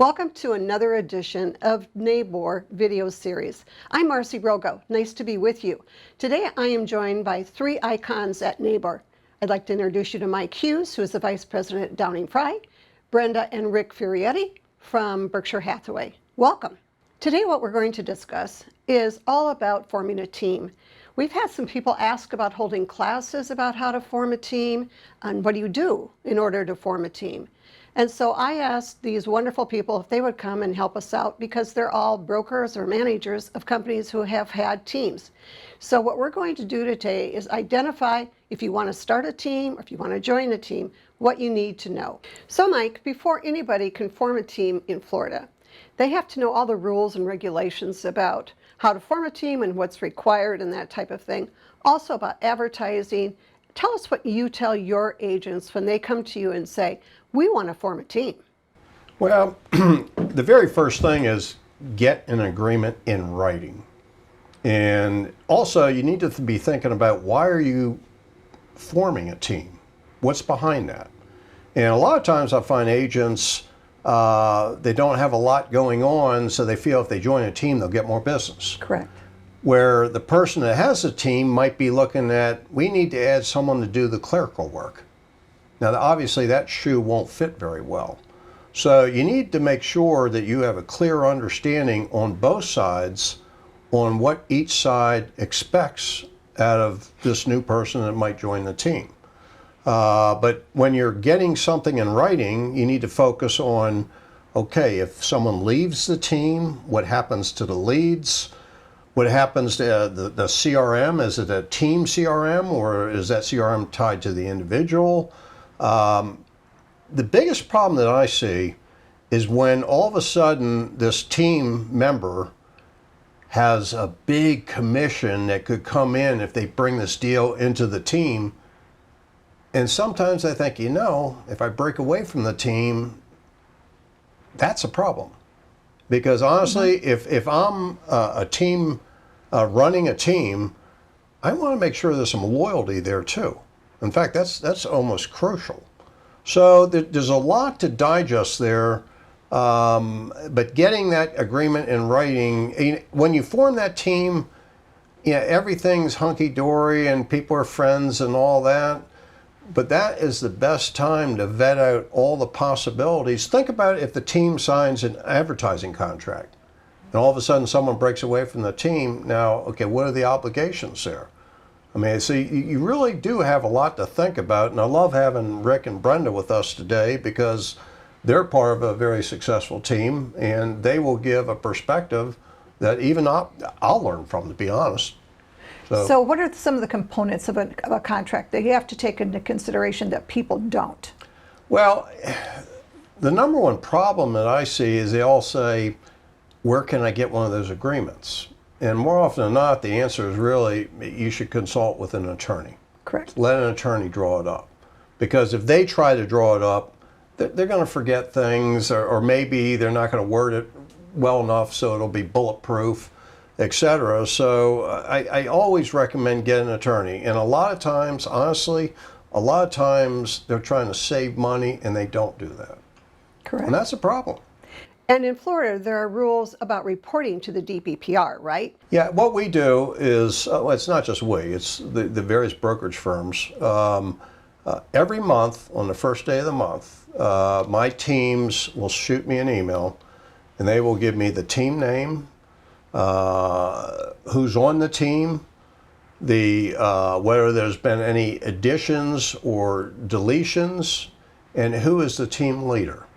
Welcome to another edition of NABOR video series. I'm Marcy Rogo. Nice to be with you. Today I am joined by three icons at NABOR. I'd like to introduce you to Mike Hughes, who is the Vice President at Downing Fry, Brenda and Rick Furietti from Berkshire Hathaway. Welcome. Today what we're going to discuss is all about forming a team. We've had some people ask about holding classes about how to form a team and what do you do in order to form a team. And so I asked these wonderful people if they would come and help us out because they're all brokers or managers of companies who have had teams. So what we're going to do today is identify if you want to start a team or if you want to join a team, what you need to know. So Mike, before anybody can form a team in Florida, they have to know all the rules and regulations about how to form a team and what's required and that type of thing. Also about advertising. Tell us what you tell your agents when they come to you and say, we want to form a team. Well, the very first thing is get an agreement in writing. And also you need to be thinking about why are you forming a team? What's behind that? And a lot of times I find agents, they don't have a lot going on, so they feel if they join a team, they'll get more business. Correct. Where the person that has a team might be looking at, we need to add someone to do the clerical work. Now, obviously, that shoe won't fit very well. So you need to make sure that you have a clear understanding on both sides on what each side expects out of this new person that might join the team. But when you're getting something in writing, you need to focus on, okay, if someone leaves the team, what happens to the leads? What happens to the CRM? Is it a team CRM or is that CRM tied to the individual? The biggest problem that I see is when all of a sudden this team member has a big commission that could come in if they bring this deal into the team. And sometimes I think, if I break away from the team, that's a problem. Because honestly, if I'm a team, running a team, I want to make sure there's some loyalty there too. In fact, that's almost crucial. So there's a lot to digest there, but getting that agreement in writing, when you form that team, everything's hunky-dory and people are friends and all that. But that is the best time to vet out all the possibilities. Think about if the team signs an advertising contract and all of a sudden someone breaks away from the team. Now, okay, what are the obligations there? I mean, so you really do have a lot to think about. And I love having Rick and Brenda with us today because they're part of a very successful team and they will give a perspective that even I'll learn from, to be honest. So what are some of the components of a contract that you have to take into consideration that people don't? Well, the number one problem that I see is they all say, where can I get one of those agreements? And more often than not, the answer is really, you should consult with an attorney. Correct. Let an attorney draw it up. Because if they try to draw it up, they're going to forget things, or maybe they're not going to word it well enough so it'll be bulletproof, etc. So I always recommend getting an attorney. And a lot of times, honestly, they're trying to save money and they don't do that. Correct. And that's a problem. And in Florida, there are rules about reporting to the DBPR, right? Yeah, what we do is, it's not just we, it's the various brokerage firms. Every month, on the first day of the month, my teams will shoot me an email and they will give me the team name, who's on the team, whether there's been any additions or deletions, and who is the team leader.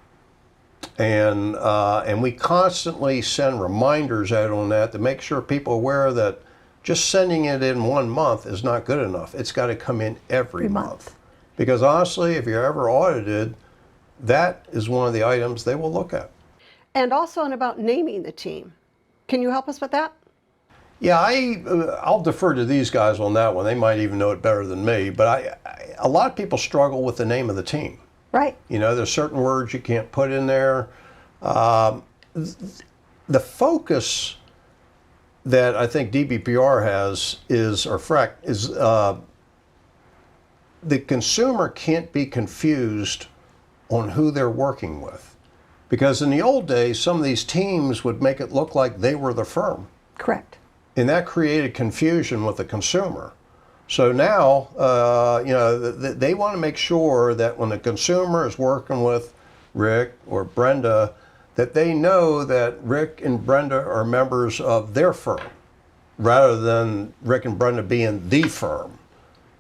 And we constantly send reminders out on that to make sure people are aware that just sending it in 1 month is not good enough. It's got to come in every month. Because honestly, if you're ever audited, that is one of the items they will look at. And also about naming the team. Can you help us with that? Yeah, I'll defer to these guys on that one. They might even know it better than me. But a lot of people struggle with the name of the team. Right. There's certain words you can't put in there. The focus that I think DBPR has is the consumer can't be confused on who they're working with. Because in the old days, some of these teams would make it look like they were the firm. Correct. And that created confusion with the consumer. So now, they want to make sure that when the consumer is working with Rick or Brenda, that they know that Rick and Brenda are members of their firm, rather than Rick and Brenda being the firm.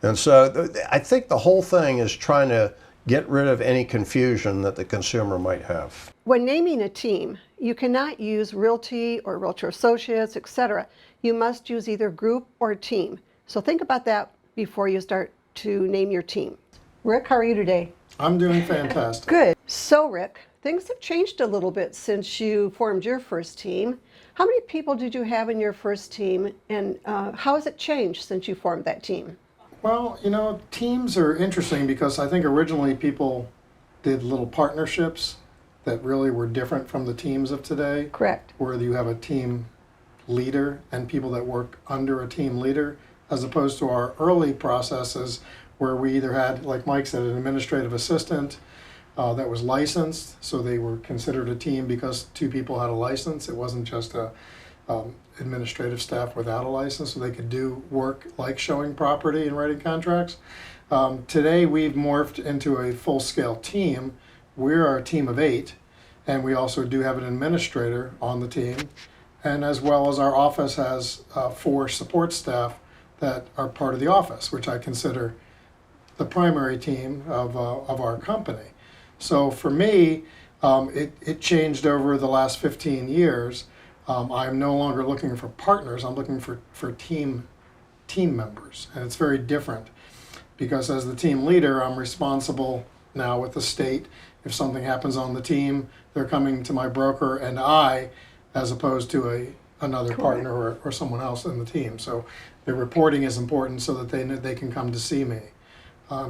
And so I think the whole thing is trying to get rid of any confusion that the consumer might have. When naming a team, you cannot use Realty or Realtor Associates, etc. You must use either group or team. So think about that before you start to name your team. Rick, how are you today? I'm doing fantastic. Good. So Rick, things have changed a little bit since you formed your first team. How many people did you have in your first team, and how has it changed since you formed that team? Well, teams are interesting because I think originally people did little partnerships that really were different from the teams of today. Correct. Where you have a team leader and people that work under a team leader, as opposed to our early processes where we either had, like Mike said, an administrative assistant that was licensed, so they were considered a team because two people had a license. It wasn't just a administrative staff without a license, so they could do work like showing property and writing contracts. Today we've morphed into a full-scale team. We're a team of 8, and we also do have an administrator on the team, and as well as our office has 4 support staff that are part of the office, which I consider the primary team of our company. So for me, it changed over the last 15 years. I'm no longer looking for partners, I'm looking for team members. And it's very different because as the team leader, I'm responsible now with the state. If something happens on the team, they're coming to my broker and I, as opposed to another partner or someone else in the team. So the reporting is important so that they can come to see me.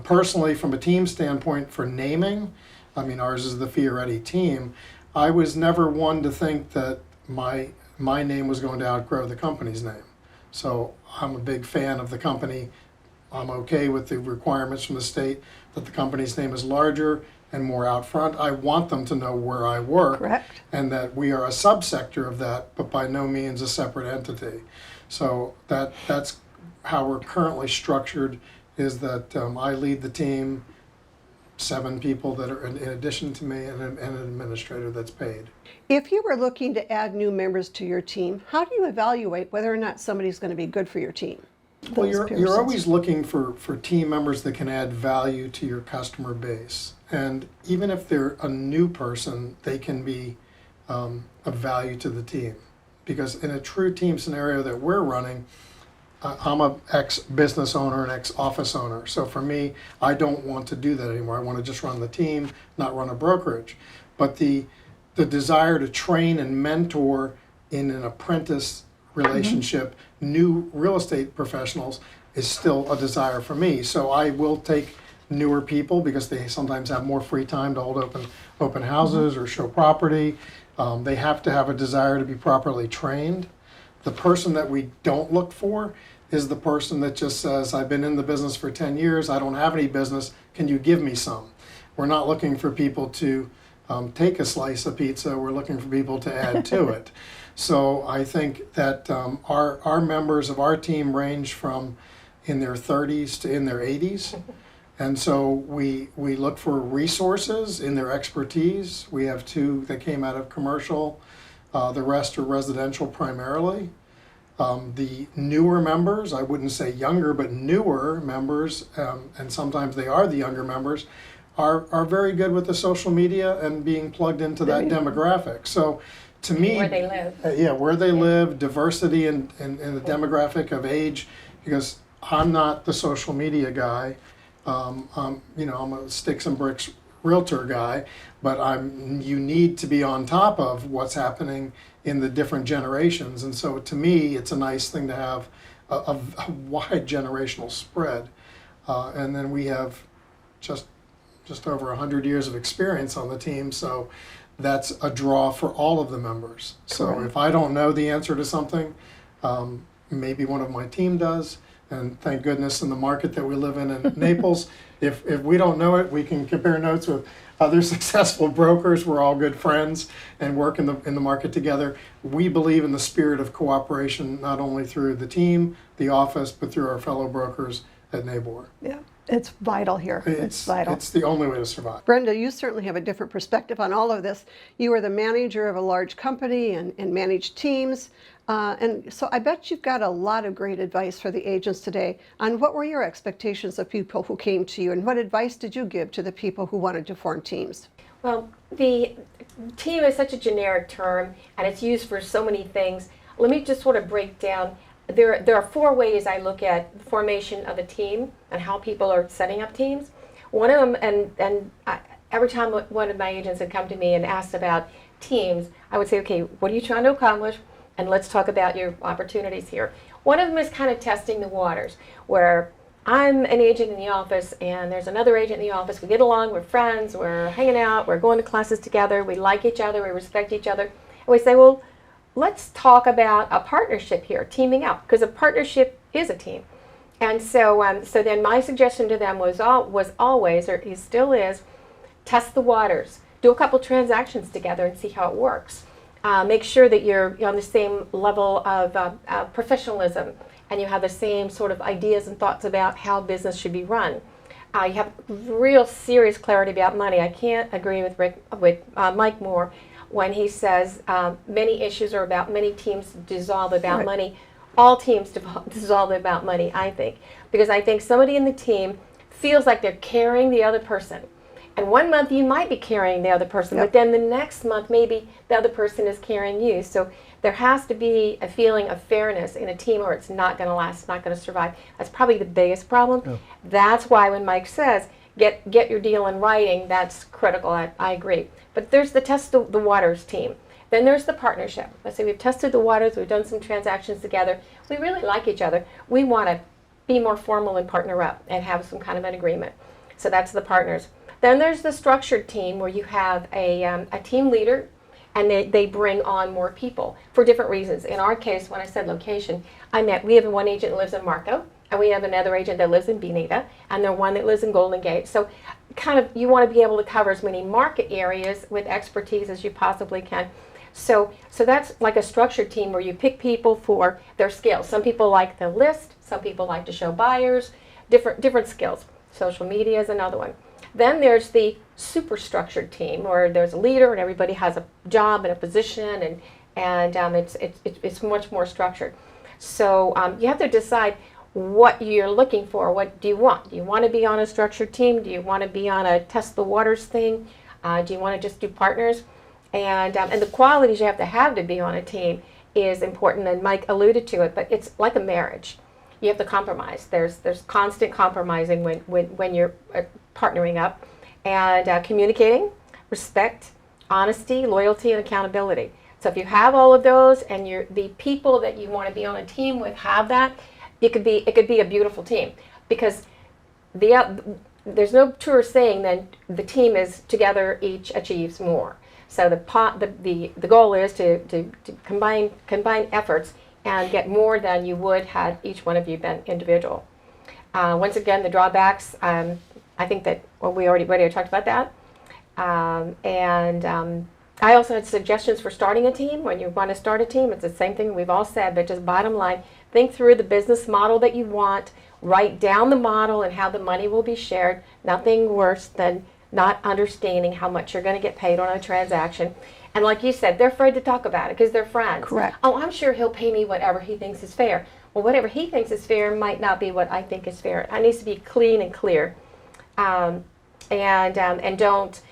Personally, from a team standpoint for naming, ours is the Fioretti team. I was never one to think that my name was going to outgrow the company's name. So I'm a big fan of the company. I'm okay with the requirements from the state that the company's name is larger and more out front. I want them to know where I work. Correct. And that we are a subsector of that, but by no means a separate entity. So that's how we're currently structured, is that I lead the team, 7 people that are in addition to me, and an administrator that's paid. If you were looking to add new members to your team, how do you evaluate whether or not somebody's going to be good for your team? Well, Those you're persons. always looking for team members that can add value to your customer base. And even if they're a new person, they can be of value to the team. Because in a true team scenario that we're running, I'm an ex-business owner and ex-office owner. So for me, I don't want to do that anymore. I want to just run the team, not run a brokerage. But the desire to train and mentor in an apprentice relationship, new real estate professionals, is still a desire for me. So I will take newer people because they sometimes have more free time to hold open houses or show property. They have to have a desire to be properly trained. The person that we don't look for is the person that just says, I've been in the business for 10 years, I don't have any business, can you give me some? We're not looking for people to take a slice of pizza, we're looking for people to add to it. So I think that our members of our team range from in their 30s to in their 80s. And so we look for resources in their expertise. We have 2 that came out of commercial, the rest are residential primarily. The newer members, I wouldn't say younger, but newer members, and sometimes they are the younger members, are very good with the social media and being plugged into that demographic. So to me, Where they live. where they live, diversity in the demographic of age, because I'm not the social media guy. I'm a sticks and bricks realtor guy, but you need to be on top of what's happening in the different generations. And so to me, it's a nice thing to have a wide generational spread. And then we have just over 100 years of experience on the team, so that's a draw for all of the members. So if I don't know the answer to something, maybe one of my team does, And thank goodness in the market that we live in Naples, if we don't know it, we can compare notes with other successful brokers. We're all good friends and work in the market together. We believe in the spirit of cooperation, not only through the team, the office, but through our fellow brokers at NABOR. Yeah, it's vital here. It's vital. It's the only way to survive. Brenda, you certainly have a different perspective on all of this. You are the manager of a large company and manage teams. And so I bet you've got a lot of great advice for the agents today on what were your expectations of people who came to you, and what advice did you give to the people who wanted to form teams? Well, the team is such a generic term, and it's used for so many things. Let me just sort of break down. There are 4 ways I look at the formation of a team and how people are setting up teams. One of them, every time one of my agents had come to me and asked about teams, I would say, okay, what are you trying to accomplish? And let's talk about your opportunities here. One of them is kind of testing the waters, where I'm an agent in the office and there's another agent in the office. We get along, we're friends, we're hanging out, we're going to classes together, we like each other, we respect each other. And we say, well, let's talk about a partnership here, teaming up, because a partnership is a team. And so then my suggestion to them was always, or it still is, test the waters. Do a couple transactions together and see how it works. Make sure that you're on the same level of professionalism and you have the same sort of ideas and thoughts about how business should be run. You have real serious clarity about money. I can't agree with Mike more when he says many issues are about, many teams dissolve about Right. money. All teams dissolve about money, I think, because I think somebody in the team feels like they're carrying the other person. And one month you might be carrying the other person, Yep. but then the next month maybe the other person is carrying you. So there has to be a feeling of fairness in a team or it's not going to last, it's not going to survive. That's probably the biggest problem. Yeah. That's why when Mike says, get your deal in writing, that's critical. I agree. But there's the test the waters team. Then there's the partnership. Let's say we've tested the waters, we've done some transactions together. We really like each other. We want to be more formal and partner up and have some kind of an agreement. So that's the partners. Then there's the structured team where you have a team leader and they bring on more people for different reasons. In our case, when I said location, we have one agent that lives in Marco and we have another agent that lives in Bonita and then one that lives in Golden Gate. So kind of you want to be able to cover as many market areas with expertise as you possibly can. So that's like a structured team where you pick people for their skills. Some people like the list, some people like to show buyers, different skills. Social media is another one. Then there's the super structured team where there's a leader and everybody has a job and a position and it's much more structured. So you have to decide what you're looking for. What do you want? Do you want to be on a structured team? Do you want to be on a test the waters thing? Do you want to just do partners? And the qualities you have to be on a team is important, and Mike alluded to it, but it's like a marriage. You have to compromise. There's constant compromising when you're partnering up, and communicating, respect, honesty, loyalty, and accountability. So if you have all of those, and the people that you want to be on a team with have that, it could be a beautiful team, because there's no truer saying than the team is together each achieves more. So the goal is to combine efforts and get more than you would had each one of you been individual. Once again, the drawbacks. I think that we already talked about that. I also had suggestions for starting a team. When you want to start a team, it's the same thing we've all said, but just bottom line, think through the business model that you want, write down the model and how the money will be shared. Nothing worse than not understanding how much you're going to get paid on a transaction. And like you said, they're afraid to talk about it because they're friends. Correct. Oh, I'm sure he'll pay me whatever he thinks is fair. Well, whatever he thinks is fair might not be what I think is fair. It needs to be clean and clear. And don't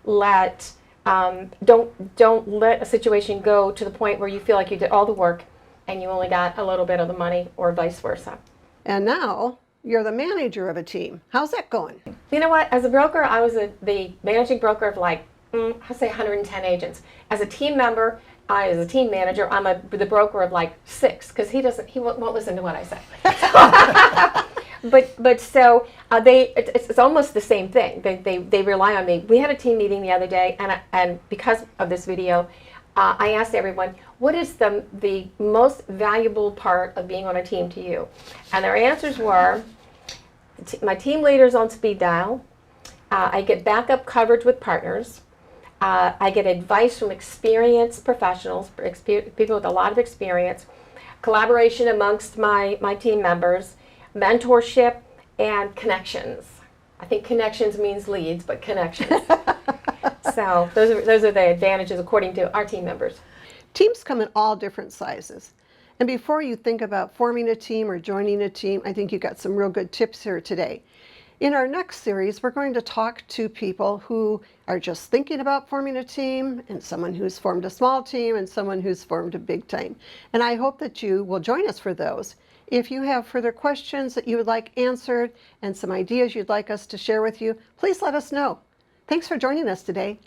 let a situation go to the point where you feel like you did all the work and you only got a little bit of the money, or vice versa. And now you're the manager of a team. How's that going? You know what? As a broker, I was the managing broker of like, I'd say 110 agents. As a team member, as a team manager, I'm the broker of like 6 because he won't listen to what I say. But so it's almost the same thing. They rely on me. We had a team meeting the other day, and because of this video, I asked everyone, what is the most valuable part of being on a team to you? And their answers were, my team leader's on speed dial, I get backup coverage with partners, I get advice from experienced professionals, people with a lot of experience, collaboration amongst my team members, mentorship, and connections. I think connections means leads, but connections. So those are the advantages according to our team members. Teams come in all different sizes. And before you think about forming a team or joining a team, I think you got some real good tips here today. In our next series, we're going to talk to people who are just thinking about forming a team, and someone who's formed a small team, and someone who's formed a big team. And I hope that you will join us for those. If you have further questions that you would like answered and some ideas you'd like us to share with you, please let us know. Thanks for joining us today.